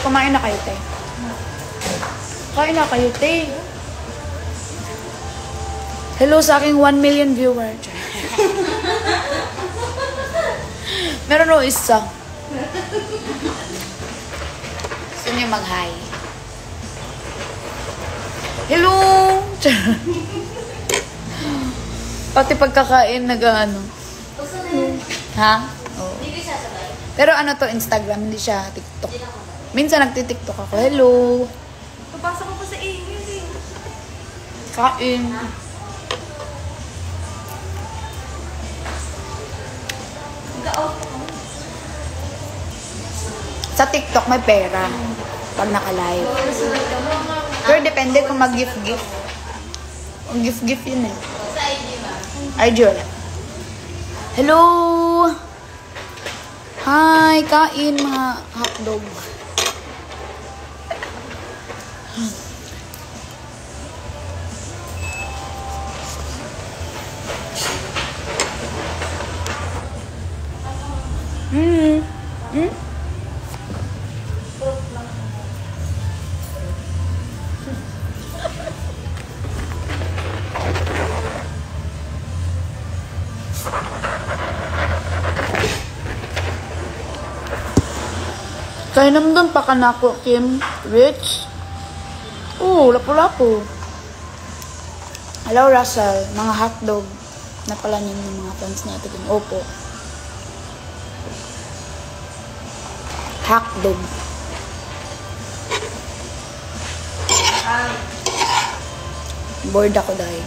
kumain na kayo, te. Kain na kayo, te. Hello sa aking 1 million viewer. Meron o isa. Gusto niyo mag-hi. Hello! Pati pagkakain, nag-ano. Ha? Oo. Pero ano to, Instagram, hindi siya TikTok. Minsan nagti-TikTok ako. Hello! Papasok ko pa sa email eh. Kain. Sa TikTok may pera pag naka-live. Pero depende kung mag-gift-gift. Kung gift-gift yun eh. Sa IG ba? IG wala. Hello! Hi! Kain mga hotdog. Kaya naman pa ka na ako, Kim. Rich. Oo, lapo-lapo. Hello, Russell. Mga hotdog. Na pala niyo yung mga fans natin. Opo. Hotdog. Bored ako dahil.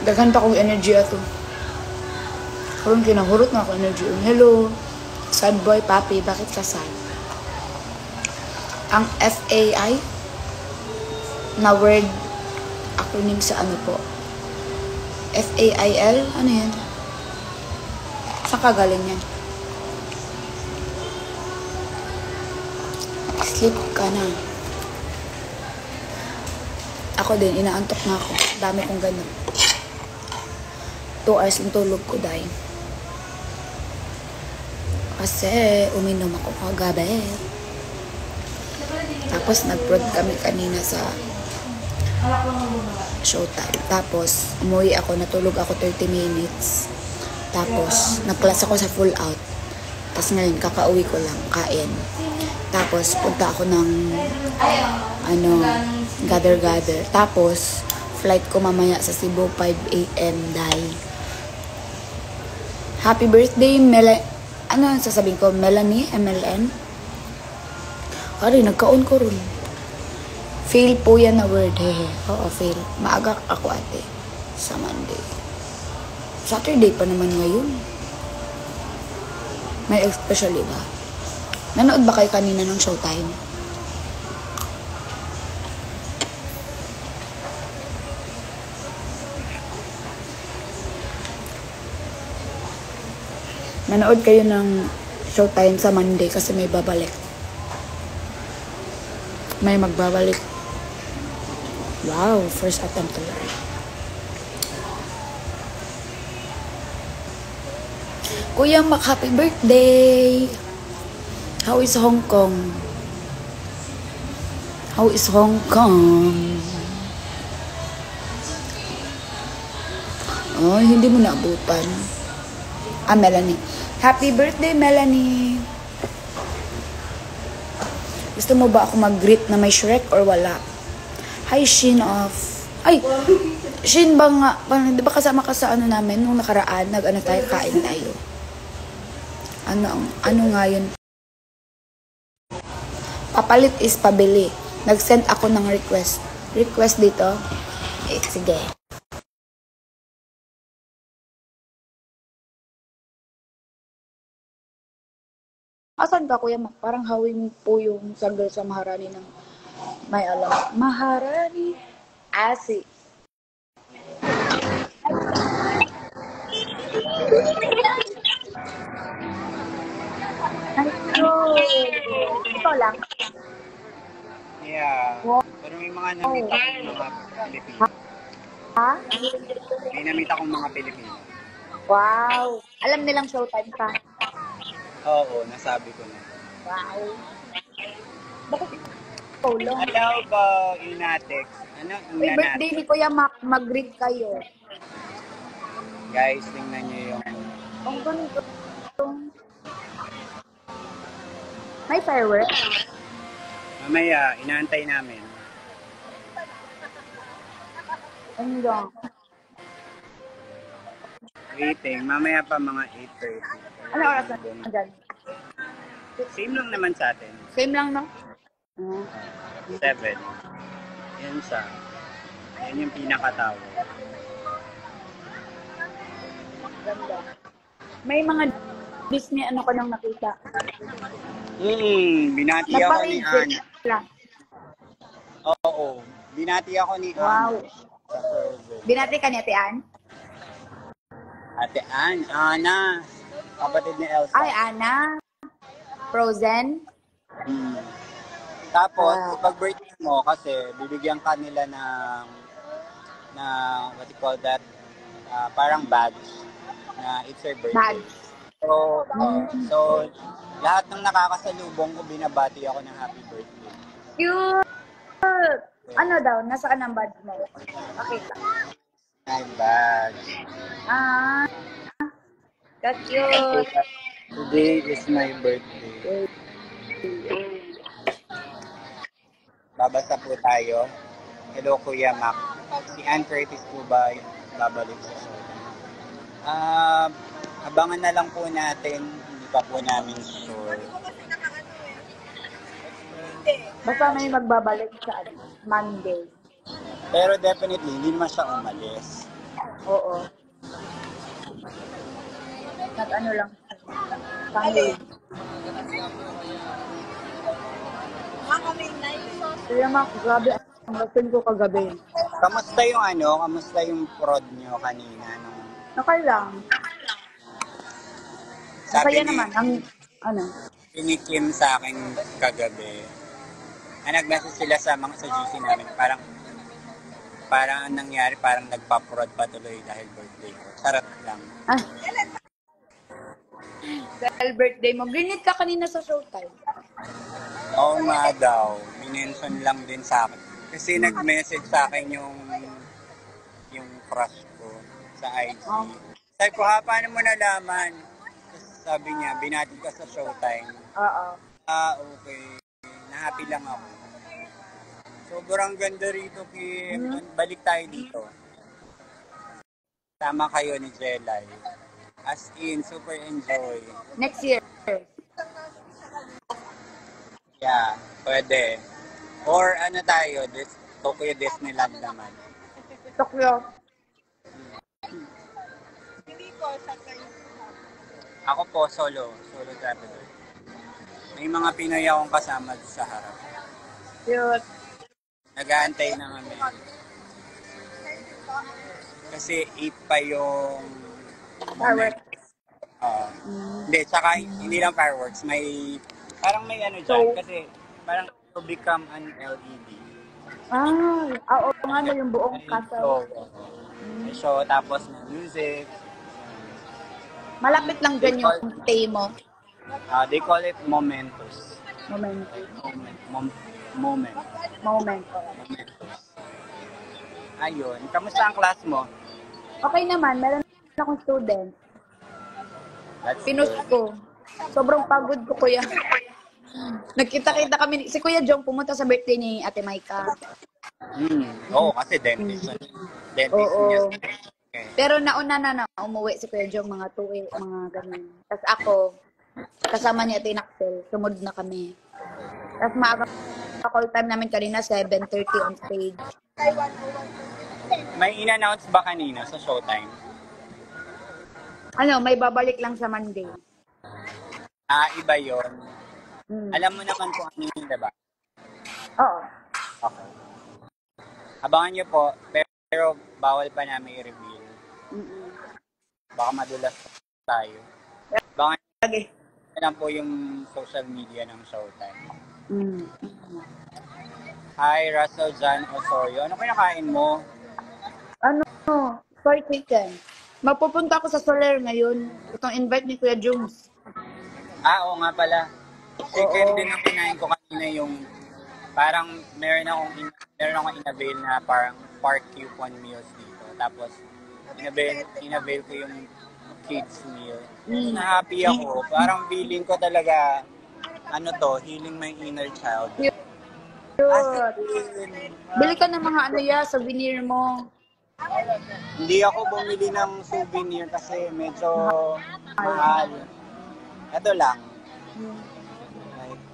Daghan pa kong energy ato. Karon kinahurot na ako energy. Hello. Sad boy, papi. Bakit ka sad? Ang FAI na word acronym sa ano po? FAIL? Ano yan? Saan ka galing yan? Sleep ka na. Ako din, inaantok na ako. Dami kong ganun. 2 hours yung tulog ko dahil. Kasi uminom ako kagabi. Tapos nag-prod kami kanina sa showtime. Tapos umuwi ako, natulog ako 30 minutes. Tapos nag-class ako sa full out. Tapos ngayon kakauwi ko lang, kain. Tapos punta ako ng gather. Tapos flight ko mamaya sa Cebu 5 AM dahil. Happy birthday, ano ang sasabihin ko? Melanie, MLN? Ari, nagkaon ko rin. Fail po yan na word, hehe. Oo, fail. Maaga ako ate. Sa Monday. Saturday pa naman ngayon. May especially ba? Nanood ba kayo kanina ng showtime? Manood kayo ng showtime sa Monday kasi may babalik. May magbabalik. Wow, first attempt to learn. Kuya Mac, happy birthday! How is Hong Kong? How is Hong Kong? Oh, hindi mo naabutan. Melanie. Happy birthday, Melanie! Gusto mo ba ako mag-greet na may Shrek or wala? Hi, Shin of... Ay! Shin ba nga? Di ba kasama ka sa ano namin? Nung nakaraan, nag-ano tayo, kain tayo. Ano nga yun? Papalit is pabili. Nag-send ako ng request. Request dito? Sige. Asan ka, Kuya Mac? Parang hawing po yung sanggal sa Maharani ng may alam. Maharani. Asi. Ay, bro. Ito lang. Yeah. Wow. Pero may mga namit akong mga Pilipino. Ha? May namit akong mga Pilipino. Wow. Alam nilang showtime ka. Oo, nasabi ko na. Wow. Bakit ikaw lang? Hello po, Inatex. Ano Uy, birthday ni Kuya Mac. Mag-greet kayo. Guys, tingnan niyo yung... Ang ganito. May fireworks? Mamaya, inaantay namin. Ano lang? Waiting, mamaya pa mga 8:30. Ano oras na dyan? Same lang naman sa atin. Same lang, no? 7. Yan siya. Yan yung pinakatawa. Ganda. May mga Disney ano ko nang nakita. Binati ako ni Ann. Lang. Oo, binati ako ni Ann. Wow. Sa Frozen. Binati ka ni Ate Ann? Ate Ann, Ana. Kapatid ni Elsa. Ay, Ana. Frozen. Tapos, Ah. pag birthday mo, kasi bibigyan ka nila ng what you call that, parang badge na it's your birthday. Badge. So, lahat ng nakakasalubong ko, binabati ako ng happy birthday. Cute! Ano daw? Nasaan ang badge mo? Pakita. My badge. Ah. Cute. Today is my birthday. Babasa po tayo. Hello, Kuya Mac. Si Ann Curtis po ba babalik sa show? Abangan na lang po natin. Hindi pa po namin sure. Basta may magbabalik sa Monday. Pero definitely, hindi naman siya umalis. Oo. Nag-ano lang. Family. Kaya Mac, grabe ang rason ko kagabi. Kamusta yung prod nyo kanina? Okay lang. Sabi Masaya naman. Ang, ano? ni Kim sa akin kagabi, nag-message sila sa GC namin, parang ang nangyari, parang nagpa-prod patuloy dahil birthday ko. Charot lang. Ah. Dahil birthday mo. Grinit ka kanina sa showtime. Oo nga daw. Minention lang din sa akin. Kasi nag-message sa akin yung crush ko sa IG. Sabi ko, paano mo nalaman? Sabi niya, binati ka sa showtime. Oo. Okay. Na-happy lang ako. Sobrang ganda rito, Kim. Balik tayo dito. Tama kayo ni Jelay. As in, super enjoy. Next year. Yeah, pwede. Or ano tayo, Tokyo Disneyland naman. Tokyo. Ako po, solo traveler. May mga Pinoy akong kasama sa harap. Cute. Nag-aantay na kami. Kasi 8 pa yung moment. Fireworks. Hindi, tsaka hindi lang fireworks. Parang may ano dyan. Kasi parang to become an LED. Oo nga na yung buong castle. May show, tapos may music. Malapit lang dyan yung stay mo. They call it Momentos. Moment. Momentos. Ayun. Kamusta ang class mo? Okay naman. Meron akong student. That's Pinus good. ko. Sobrang pagod ko, kuya. Nagkita-kita kami. Si Kuya Jong pumunta sa birthday ni Ate Maika. Oo, kasi dentist. Dentist Oo. niya. Okay. Pero nauna na umuwi si Kuya Jong mga 2 mga ganun. Tapos ako, kasama ni Ate Naxel, sumunod na kami. Tapos maaga call time namin kanina, 7:30 on stage. May in-announce ba kanina sa showtime? Ano, may babalik lang sa Monday. Iba yon. Mm. Alam mo naman kung ano yun, diba? Oo. Okay. Abangan nyo po, pero bawal pa namin i-reveal. Mm-mm. Baka madulas tayo. Abangan Lagi. nyo lang po yung social media ng Showtime. Mm. Hi, Russell John Osorio. Ano kinakain mo? Ano? Fried chicken. Mapupunta ako sa Soler ngayon. Itong invite ni Kuya Jones. Oo nga pala. Chicken Oo. din ang kinain ko kanina yung parang meron akong in-avail na parang park coupon meals dito. Tapos in-avail ko yung kids meal. Na-happy ako. Parang feeling ko talaga healing my inner child. Cute. Bili ka ng mga souvenir mo. Hindi ako bumili ng souvenir kasi medyo mahal. Ito lang. Like,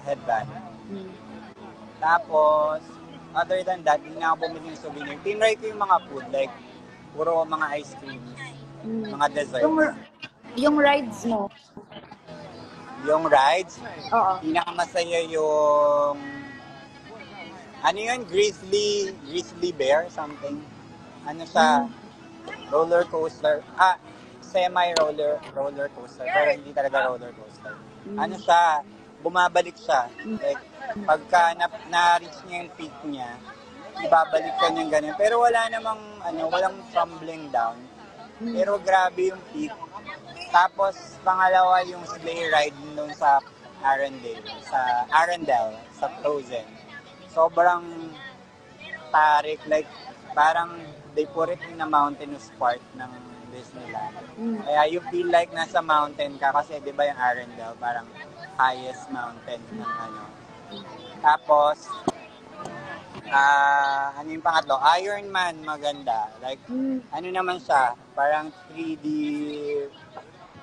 headband. Tapos, other than that, hindi na ako bumili ng souvenir. Tinry ko yung mga food, like, puro mga ice creams, mga desserts. Yung rides mo. Yung rides, Oo. pinakamasaya yung, ano yun, grizzly bear, something. Ano siya, roller coaster. Semi-roller coaster, pero hindi talaga roller coaster. Ano siya, bumabalik siya. Like, pagka na-reach niya yung peak niya, ibabalik ka niyang ganun. Pero wala namang, walang tumbling down. Pero grabe yung peak. Tapos, pangalawa yung sleigh ride doon sa Arendelle, sa Frozen. Sobrang tarik, like, parang they put it in a mountainous part ng Disneyland. Kaya you feel like nasa mountain ka kasi 'di ba yung Arendelle parang highest mountain ng Tapos ano yung pangatlo? Iron Man, maganda. Like ano naman siya, parang 3D,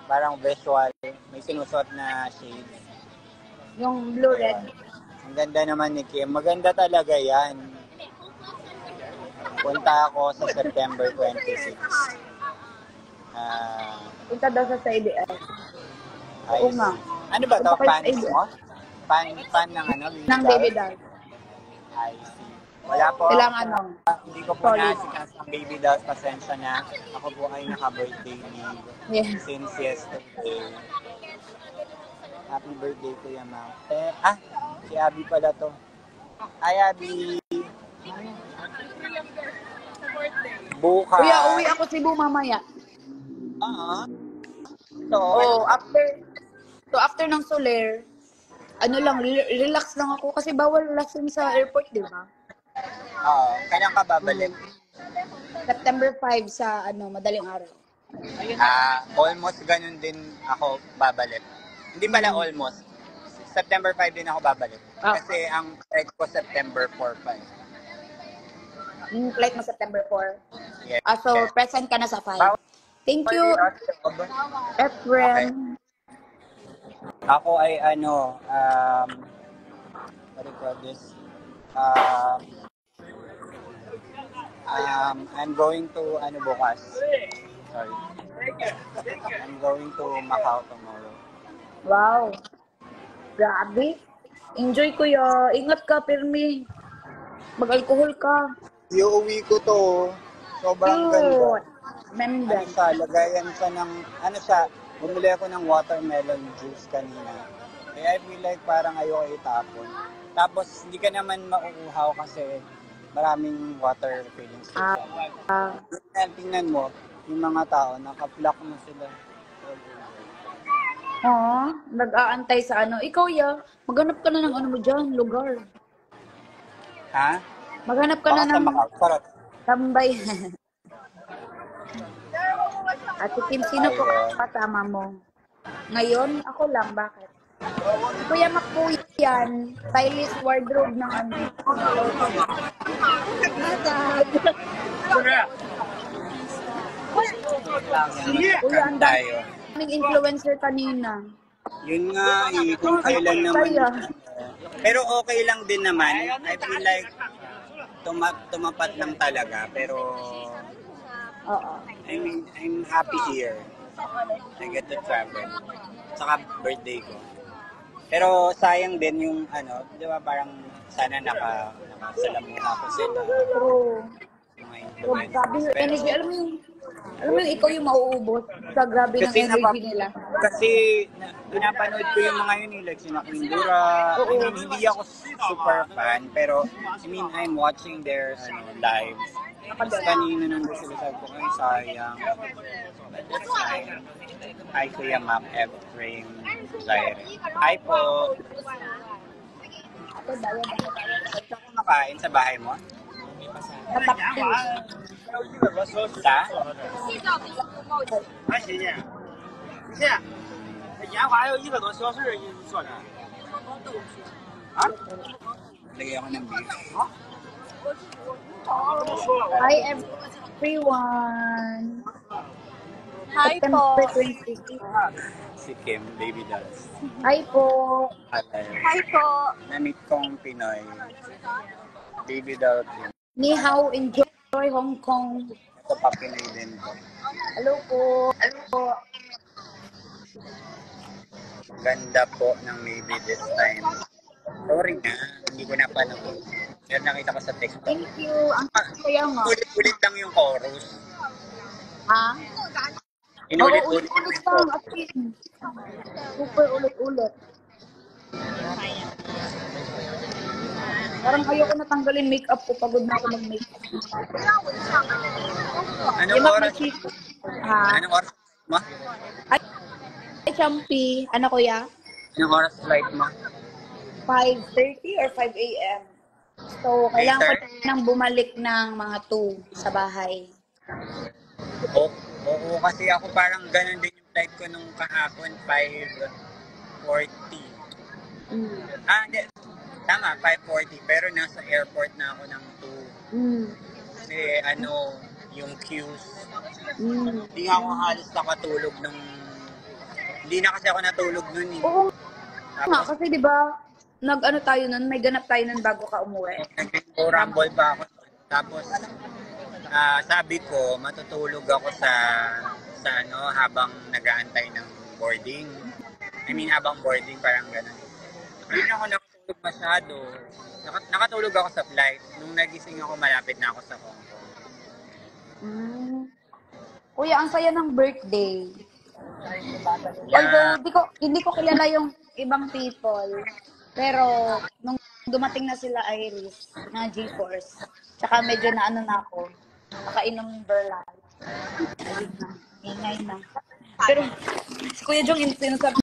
parang visual, may sinusot na shades. Yung blue-red. Ang ganda naman ni Kim. Maganda talaga yan. Punta ako sa September 26. Punta daw sa ABS. Oo nga. Ano ba to? Punta kayo sa Fans ABS. mo? Fan ng Ng Baby Doll. I see. Wala po. Kailangan Hindi ko po nasikas ng Baby Dolls. Pasensya na. Ako po ay naka-birthday leave. Yes. Since yesterday. Happy birthday, Kuya Mau. Si Abby pala to. Hi, Abby. Bukas. Kuya, uwi ako Cebu mamaya. After ng Soler, relax lang ako kasi bawal lasing sa airport, di ba? Kailan ka babalik? September 5 sa madaling araw. Almost ganun din ako babalik. Hindi pala almost. September 5 din ako babalik. Kasi ang flight ko September 4 pa. Yung flight mo September 4? Yes. So, present ka na sa 5. Thank you, Efren. Ako ay what do you call this? I'm going to bukas. Sorry. I'm going to Macau tomorrow. Wow. Grabe. Enjoy kuya. Ingat ka, Pirmi. Mag-alcohol ka. Iuwi ko to. Sobrang ganda. Member. Lagayan siya ng, bumili ako ng watermelon juice kanina. Kaya I feel like parang ayoko itapon. Tapos, hindi ka naman mauuhaw kasi maraming water filling station. Tingnan mo, yung mga tao, naka-block na sila. Nag-aantay sa Ikaw, maghanap ka na ng mo dyan, lugar. Ha? Maghanap ka na ng tambay. At Kim, sino po kasama mo? Ngayon, ako lang. Bakit? Kuya Makpo yan, stylist wardrobe ng Kuya, ang daming influencer kanina. Yun nga, kung kailan naman. Pero okay lang din naman. I feel like tumapat lang talaga. Pero I'm happy here. I get to travel. Saka birthday ko. Pero sayang din yung di ba parang sana nakasalamuha ko sila, True. mga So, grabe influencers. yung Pero energy. Alam mo yung ikaw yung mauubos sa grabe ng kasi energy nila. kasi pinapanood ko yung mga yun like sina Quindura. I mean, hindi ako super fan pero I mean I'm watching their lives. Tapos kanina nandun sila sabi ko ay sayang. But that's fine. Hi Kuya Mac F. Frame Zaire. Hi po. Ate, bayad ako. Gusto ko makain sa bahay mo? Katakti. Sa? 还行呢，不是，研华有100多小时，你说呢？ Lagyan ko ng beef. Hi everyone. Hi po. September 20. Si Kim, baby dolls. Hi po. Hi po. Na-meet kong Pinoy. Baby doll Kim. Ni hao, enjoy Hong Kong. Ito pa Pinoy din ko. Hello po. Hello po. Ganda po ng maybe this time. Sorry nga, hindi ko napanood. Pero nakita ko sa TikTok. Thank you. Ang saya nga. Ulit-ulit lang yung chorus. Ha? Oo, Inulit-ulit ulit-ulit yung lang. As in. Super ulit-ulit. Parang ayoko na tanggalin makeup ko. Pagod na ako mag-makeup. Anong Yung oras? mag-makeup. Ha? Anong oras mo? Ay, Champi. Ano kuya? Anong oras flight mo? 5:30 or 5 a.m. So, kailangan ko Later? nang bumalik ng mga 2 sa bahay. Oo, kasi ako parang ganun din yung flight ko nung kahapon, 5:40. Hindi. Tama, 5:40. Pero nasa airport na ako ng 2. Kasi yung queues. Hindi nga ako halos nakatulog nung... Hindi na kasi ako natulog nun eh. Oo nga, Tapos, kasi di ba, nag-ano tayo nun, may ganap tayo nun bago ka umuwi. nag-rumble pa ako. Tapos, sabi ko, matutulog ako sa habang nag-aantay ng boarding. I mean, habang boarding, parang gano'n. Hindi na ako nakatulog masyado. Nakatulog ako sa flight. Nung nagising ako, malapit na ako sa Hong Kong. Kuya, ang saya ng birthday. Yeah. Although, hindi ko kilala yung ibang people. Pero, nung dumating na sila Iris, na G-Force, tsaka medyo na ako, nakainom ng Berlan. Ayun na, ingay na. Pero, si Kuya Jong, sinasabi